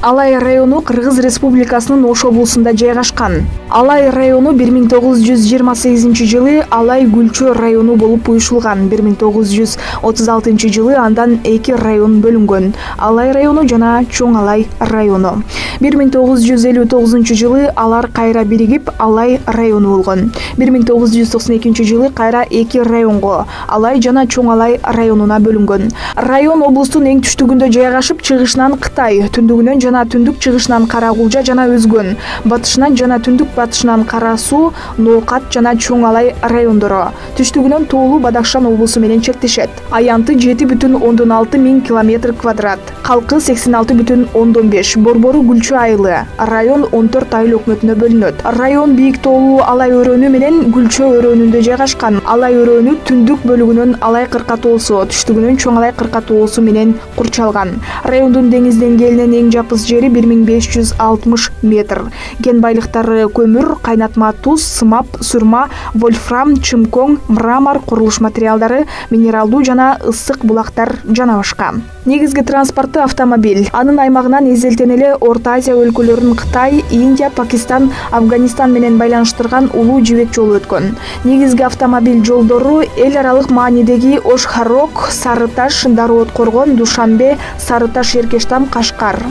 Алай району Кыргыз Республикасынын Ош облусунда жайгашкан. Алай району 1928 Алай Гүлчө району болуп уюшулган. 1936 жылы андан 2 район бөлүнгөн. Алай району жана Чоң Алай району. 1959 жылы алар кайра биригип Алай району болгон. 1992 жылы кайра 2 районго Алай жана Чоң Алай районуна бөлүнгөн. Район облустун эң түштүгүндө жайгашып, чыгышынан Кытай, түндүгүнөн жана түндүк чыгышынан Кара Кулжа жана өзгөн, батышынан жана түндүк батышынан Кара Суу, Ноокат жана Чоң Алай райондору, түштүгүнөн Тоолуу Бадахшан облусу менен чектешет. Аянты 7,6 миң километр квадрат, калкы 86,5, борбору Гүлчө айылы. Район 14 айыл өкмөтүнө бөлүнөт. Район бийик тоолуу Алай өрөөнү менен Гүлчө өрөөнүндө жайгашкан. Алай өрөөнү түндүк бөлүгүнөн Алай кырка тоосу, түштүгүнөн Чоң Алай кырка тоосу менен курчалган. Райондун деңиз деңгээлинен эң жапыс жери 1560 метр. Кен байлыктары көмүр, кайнатма туз, сымап, сурма, вольфрам, чымкоң, мрамор, курулуш материалдары, минералдуу жана ысык булактар жана башка. Негизги транспорты автомобиль. Анын аймагынан эзелтен эле Орто Азия өлкөлөрүн Кытай, Индия, Пакистан, Афганистан менен байланыштырган улуу жибек жолу өткөн. Негизги автомобиль жолдору эл аралык маанидеги Ош-Харок, Сарыташ, Дарыот-Коргон, Душанбе, Сарыташ, Эркештам, Кашкар.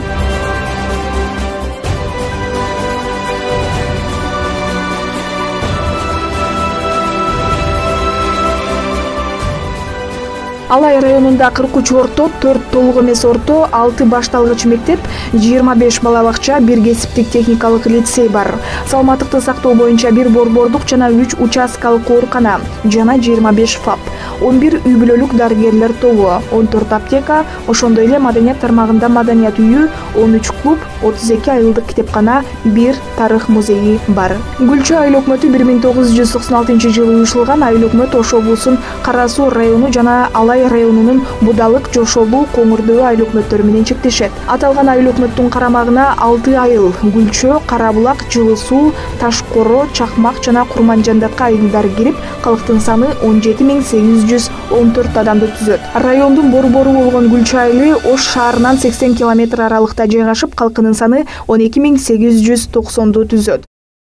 Алай районунда 43 орто, 4 толук эмес орто, 6 башталгыч мектеп, 25 бала бакча, 1 кесиптик техникалык лицей бар. Саламаттыкты сактоо боюнча 1 борбордук жана 3 участкалык оорукана жана 25 ФАП, 11 үй бүлөлүк дарыгерлер тобу, 14 аптека, ошондой эле маданият тармагында маданият үйү, 13 клуб, 32 айылдык китепкана, 1 тарых музейи бар. Гүлчө айыл өкмөтү 1996 жылы уюшулган. Айыл өкмөт Ош облусунун Кара Суу району жана Алай районунун Будалык, Жошобу, Коңурдөбү айыл өкмөттөрү менен чектешет. Аталган айыл өкмөттүн карамагына 6 айыл Гүлчө, Карабулак, Жылы Суу, Ташкоро, Чакмак жана Курманжандакка айылдары кирип, калктын саны 17.814 адамды түзөт. Райондун борбору болгон Гүлчө айылы Ош шаарынан 80 км аралыкта жайгашып, калкынын саны 12.890ду түзөт.